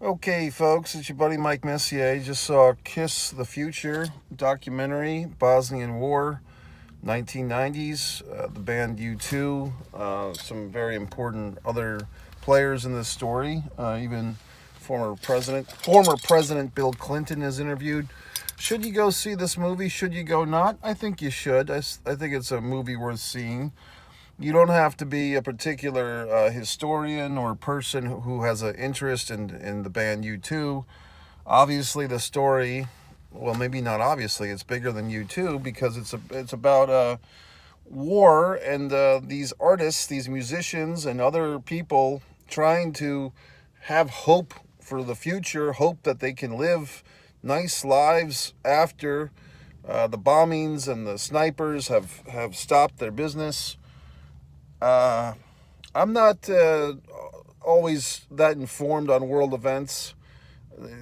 Okay, folks, it's your buddy Mike Messier. Just saw Kiss the Future documentary, Bosnian War, 1990s. The band U2, some very important other players in this story. Even former President Bill Clinton is interviewed. Should you go see this movie? Should you go not? I think you should. I think it's a movie worth seeing. You don't have to be a particular historian or person who has an interest in the band U2. Obviously, the story, well, maybe not obviously, it's bigger than U2 because it's about war and these artists, these musicians, and other people trying to have hope for the future, hope that they can live nice lives after the bombings and the snipers have stopped their business. uh, I'm not always that informed on world events.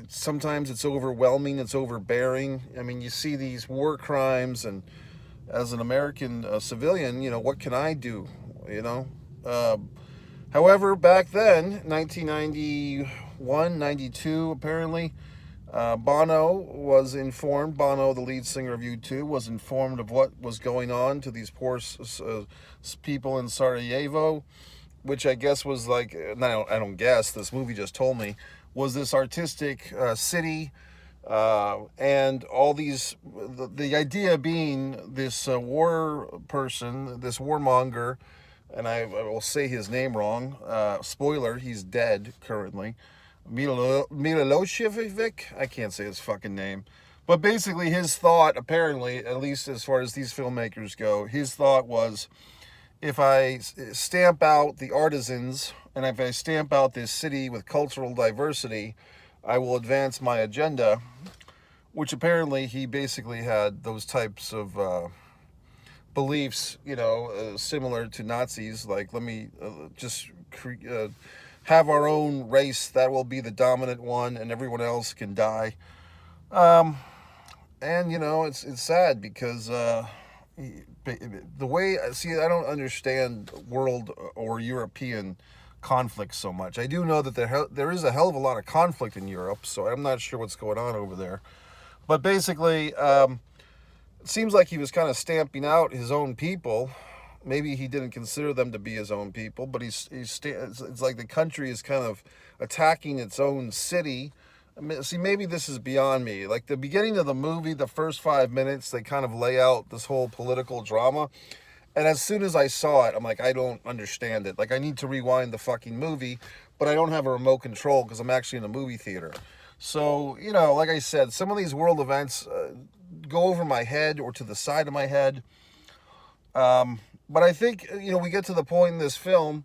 Sometimes it's overwhelming, it's overbearing. I mean, you see these war crimes, and as an American civilian, what can I do? You know? Uh, However, back then, 1991, 92, apparently, Bono, the lead singer of U2, was informed of what was going on to these poor people in Sarajevo, which I guess was like, I don't guess, this movie just told me, was this artistic city. And all these, the idea being this war person, this warmonger, and I will say his name wrong. Spoiler, he's dead currently. Milosevic? I can't say his fucking name. But basically, his thought, apparently, at least as far as these filmmakers go, his thought was, if I stamp out the artisans and if I stamp out this city with cultural diversity, I will advance my agenda, which apparently he basically had those types of beliefs, similar to Nazis. Like, let me just have our own race that will be the dominant one, and everyone else can die. Um, and it's sad because the way I don't understand world or European conflict so much. I do know that there is a hell of a lot of conflict in Europe, so I'm not sure what's going on over there. But basically, it seems like he was kind of stamping out his own people. Maybe he didn't consider them to be his own people, but it's like the country is kind of attacking its own city. I mean, see, maybe this is beyond me. Like the beginning of the movie, the first 5 minutes, they kind of lay out this whole political drama. And as soon as I saw it, I'm like, I don't understand it. Like, I need to rewind the fucking movie, but I don't have a remote control because I'm actually in a movie theater. So, like I said, some of these world events go over my head or to the side of my head. But I think, we get to the point in this film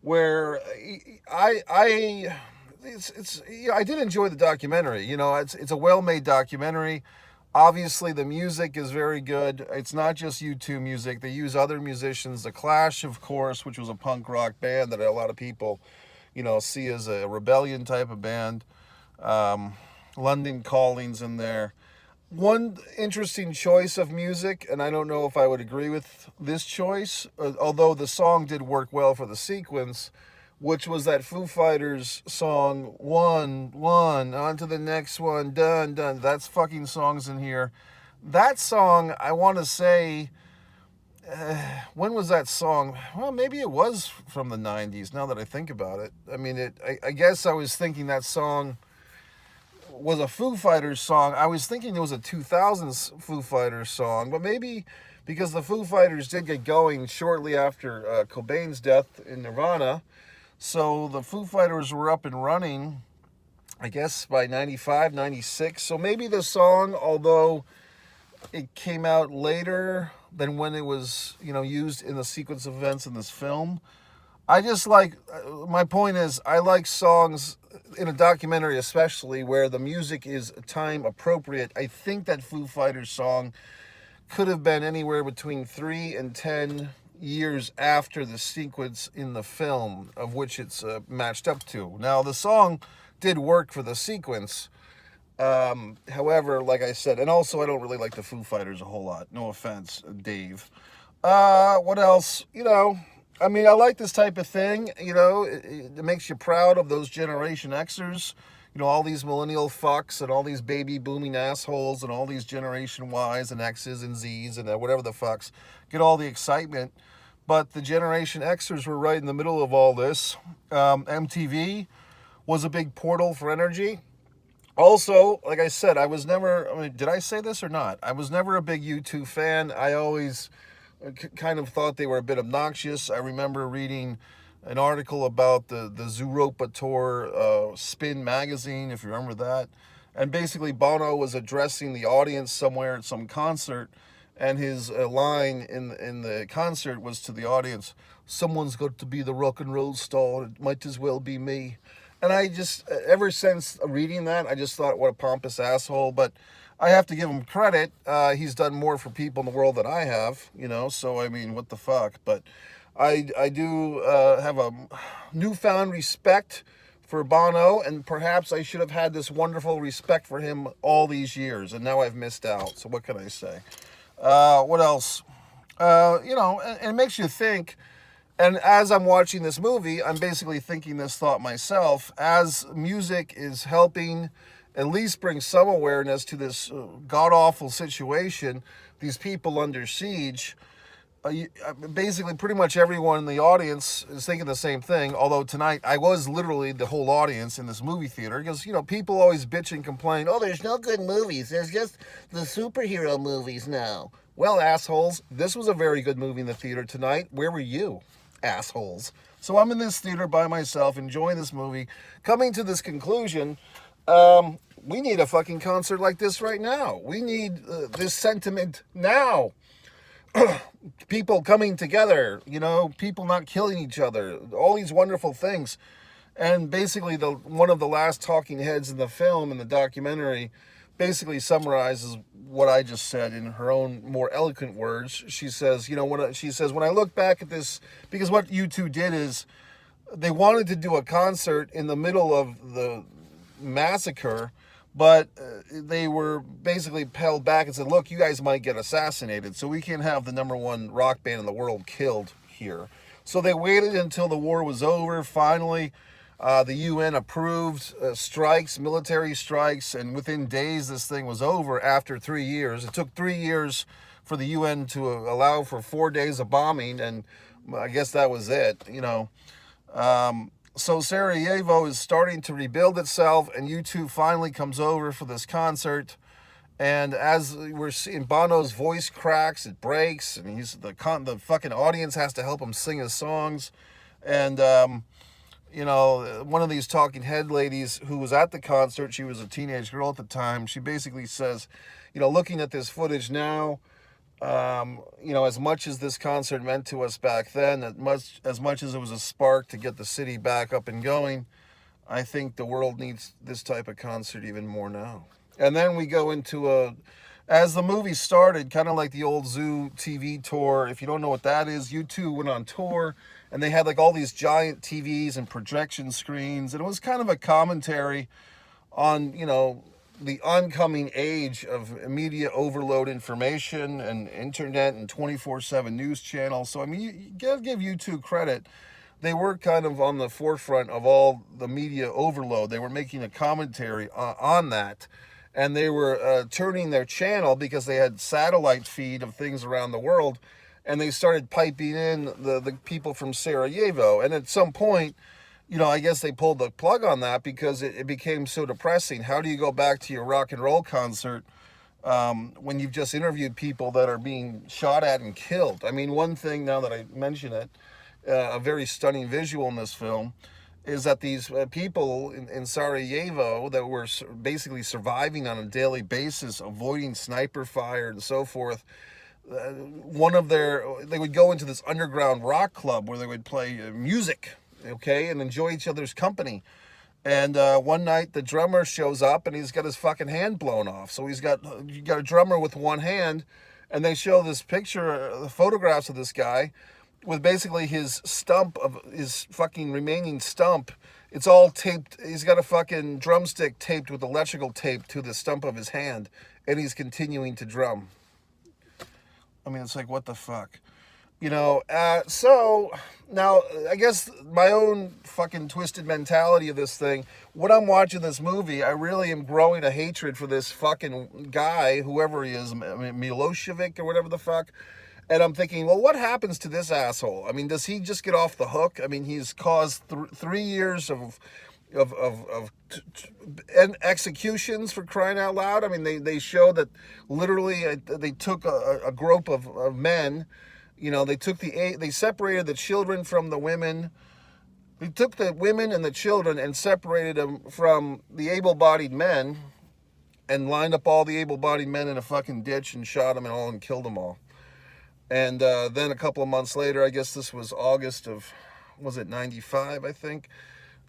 where I did enjoy the documentary. It's a well-made documentary. Obviously, the music is very good. It's not just U2 music. They use other musicians. The Clash, of course, which was a punk rock band that a lot of people, see as a rebellion type of band. London Calling's in there. One interesting choice of music, and I don't know if I would agree with this choice, although the song did work well for the sequence, which was that Foo Fighters song, One, One, on to the next one, done, done. That's fucking songs in here. That song, I want to say, when was that song? Well, maybe it was from the 90s, now that I think about it. I mean, I guess I was thinking that song was a Foo Fighters song. I was thinking it was a 2000s Foo Fighters song, but maybe because the Foo Fighters did get going shortly after Cobain's death in Nirvana, so the Foo Fighters were up and running, I guess, by 95, 96. So maybe the song, although it came out later than when it was, used in the sequence of events in this film, I just like, my point is, I like songs in a documentary, especially where the music is time appropriate. I think that Foo Fighters song could have been anywhere between 3 and 10 years after the sequence in the film of which it's matched up to. Now, the song did work for the sequence. However, like I said, and also I don't really like the Foo Fighters a whole lot. No offense, Dave. What else? I mean, I like this type of thing. You know, it makes you proud of those Generation Xers. You know, all these millennial fucks and all these baby booming assholes and all these Generation Ys and X's and Z's and whatever the fucks get all the excitement. But the Generation Xers were right in the middle of all this. MTV was a big portal for energy. Also, like I said, I was never, I mean, did I say this or not? I was never a big U2 fan. I always kind of thought they were a bit obnoxious. I remember reading an article about the Zooropa tour, Spin magazine, if you remember that. And basically, Bono was addressing the audience somewhere at some concert, and his line in the concert was to the audience, "Someone's got to be the rock and roll star. It might as well be me." And I just, ever since reading that, I just thought, what a pompous asshole. But I have to give him credit. He's done more for people in the world than I have, you know. So, I mean, what the fuck? But I do have a newfound respect for Bono, and perhaps I should have had this wonderful respect for him all these years, and now I've missed out. So what can I say? What else? You know, and it makes you think. And as I'm watching this movie, I'm basically thinking this thought myself. As music is helping at least bring some awareness to this god-awful situation, these people under siege, basically pretty much everyone in the audience is thinking the same thing. Although tonight I was literally the whole audience in this movie theater, because, you know, people always bitch and complain, oh, there's no good movies, there's just the superhero movies now. Well, assholes, this was a very good movie in the theater tonight. Where were you, assholes? So I'm in this theater by myself, enjoying this movie, coming to this conclusion. We need a fucking concert like this right now. We need this sentiment now. People coming together, you know, people not killing each other, all these wonderful things. And basically one of the last talking heads in the film, in the documentary, basically summarizes what I just said in her own more eloquent words. She says, you know, when I look back at this, because what U2 did is they wanted to do a concert in the middle of the massacre, but they were basically held back and said, look, you guys might get assassinated, so we can't have the #1 rock band in the world killed here. So they waited until the war was over. Finally, the UN approved strikes, military strikes, and within days this thing was over after 3 years. It took 3 years for the UN to allow for 4 days of bombing, and I guess that was it, you know. So Sarajevo is starting to rebuild itself, and U2 finally comes over for this concert. And as we're seeing, Bono's voice cracks, it breaks, and the fucking audience has to help him sing his songs. And you know, one of these talking head ladies who was at the concert, she was a teenage girl at the time, she basically says, you know, looking at this footage now, you know, as much as this concert meant to us back then, as much as it was a spark to get the city back up and going, I think the world needs this type of concert even more now. And then we go into as the movie started, kind of like the old Zoo TV tour. If you don't know what that is, U2 went on tour, and they had like all these giant TVs and projection screens, and it was kind of a commentary on, you know, the oncoming age of media overload information and internet and 24/7 news channels. So, I mean, you gotta give U2 credit. They were kind of on the forefront of all the media overload. They were making a commentary on that. And they were turning their channel because they had satellite feed of things around the world. And they started piping in the people from Sarajevo. And at some point, you know, I guess they pulled the plug on that because it became so depressing. How do you go back to your rock and roll concert when you've just interviewed people that are being shot at and killed? I mean, one thing, now that I mention it, a very stunning visual in this film, is that these people in Sarajevo that were basically surviving on a daily basis, avoiding sniper fire and so forth, they would go into this underground rock club where they would play music, okay, and enjoy each other's company. And one night the drummer shows up and he's got his fucking hand blown off. So you got a drummer with one hand, and they show this picture, the photographs of this guy with basically his fucking remaining stump. It's all taped. He's got a fucking drumstick taped with electrical tape to the stump of his hand, and he's continuing to drum. I mean, it's like, what the fuck? So now I guess my own fucking twisted mentality of this thing. When I'm watching this movie, I really am growing a hatred for this fucking guy, whoever he is, Milosevic or whatever the fuck. And I'm thinking, well, what happens to this asshole? I mean, does he just get off the hook? I mean, he's caused 3 years of executions, for crying out loud. I mean, they show that literally they took a group of men. They separated the children from the women. They took the women and the children and separated them from the able-bodied men, and lined up all the able-bodied men in a fucking ditch and shot them all and killed them all. And then a couple of months later, I guess this was August of, was it 95, I think?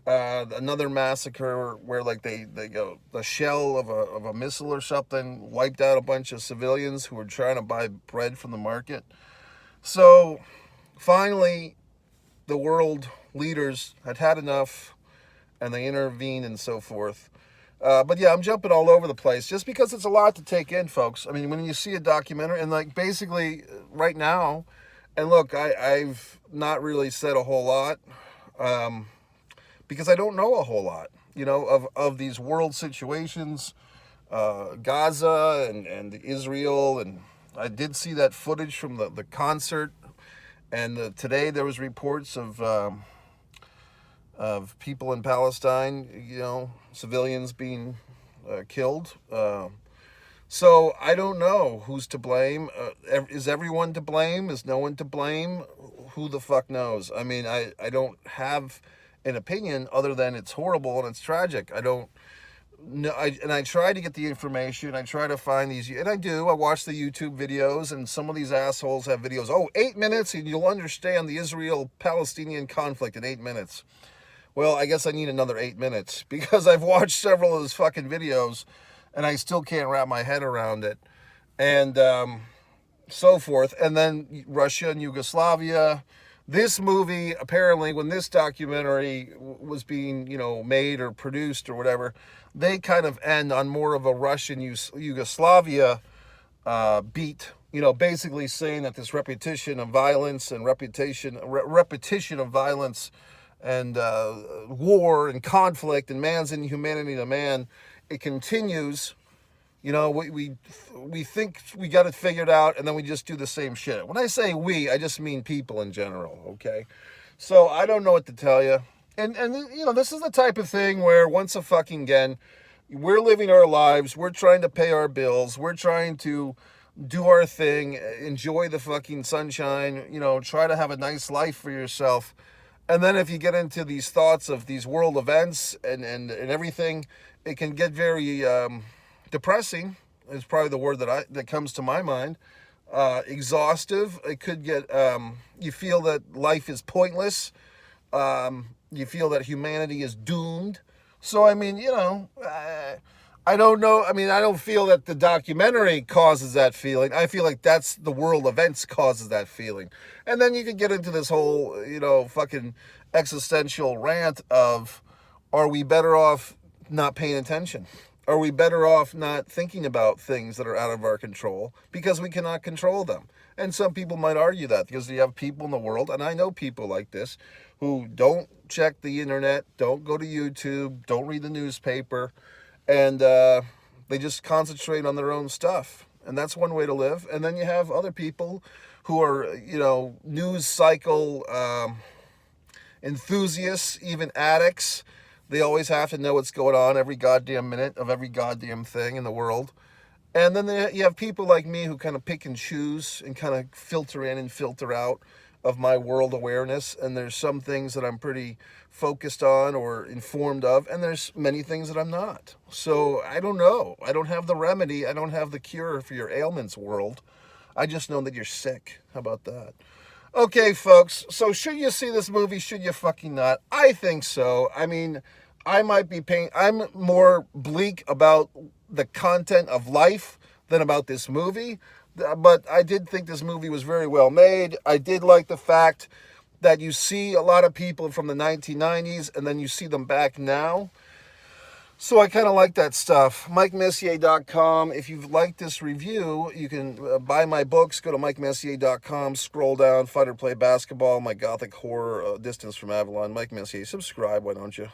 Another massacre where like they go, the shell of a missile or something wiped out a bunch of civilians who were trying to buy bread from the market. So finally, the world leaders had enough, and they intervened and so forth. But yeah, I'm jumping all over the place just because it's a lot to take in, folks. I mean, when you see a documentary, and like basically right now, and look, I've not really said a whole lot, because I don't know a whole lot, of these world situations, Gaza and Israel, and I did see that footage from the concert, and today there was reports of people in Palestine, civilians being killed. So I don't know who's to blame. Is everyone to blame? Is no one to blame? Who the fuck knows? I mean, I don't have an opinion other than it's horrible and it's tragic. I don't know. I try to get the information. I try to find these, and I do. I watch the YouTube videos, and some of these assholes have videos. 8 minutes, and you'll understand the Israel-Palestinian conflict in 8 minutes. Well, I guess I need another 8 minutes because I've watched several of those fucking videos and I still can't wrap my head around it. And so forth. And then Russia and Yugoslavia. This movie, apparently, when this documentary was being, made or produced or whatever, they kind of end on more of a Russian Yugoslavia beat. Basically saying that this repetition of violence and repetition of violence and war and conflict and man's inhumanity to man, it continues. We think we got it figured out, and then we just do the same shit. When I say we, I just mean people in general, okay? So I don't know what to tell you. And this is the type of thing where once again, we're living our lives, we're trying to pay our bills, we're trying to do our thing, enjoy the fucking sunshine, try to have a nice life for yourself. And then if you get into these thoughts of these world events and everything, it can get very depressing. Is probably the word that comes to my mind. Exhaustive. It could get, you feel that life is pointless. You feel that humanity is doomed. So, I mean, I don't know. I mean, I don't feel that the documentary causes that feeling. I feel like that's the world events causes that feeling. And then you could get into this whole, fucking existential rant of, are we better off not paying attention? Are we better off not thinking about things that are out of our control because we cannot control them? And some people might argue that because you have people in the world, and I know people like this, who don't check the internet, don't go to YouTube, don't read the newspaper, and they just concentrate on their own stuff. And that's one way to live. And then you have other people who are, news cycle enthusiasts, even addicts. They always have to know what's going on every goddamn minute of every goddamn thing in the world. And then you have people like me who kind of pick and choose and kind of filter in and filter out of my world awareness. And there's some things that I'm pretty focused on or informed of, and there's many things that I'm not. So I don't know. I don't have the remedy. I don't have the cure for your ailments, world. I just know that you're sick. How about that? Okay, folks. So should you see this movie? Should you fucking not? I think so. I mean, I might be I'm more bleak about the content of life than about this movie. But I did think this movie was very well made. I did like the fact that you see a lot of people from the 1990s and then you see them back now. So I kind of like that stuff. MikeMessier.com. If you've liked this review, you can buy my books. Go to MikeMessier.com. Scroll down. Fight or Play Basketball. My Gothic Horror Distance from Avalon. Mike Messier. Subscribe. Why don't you?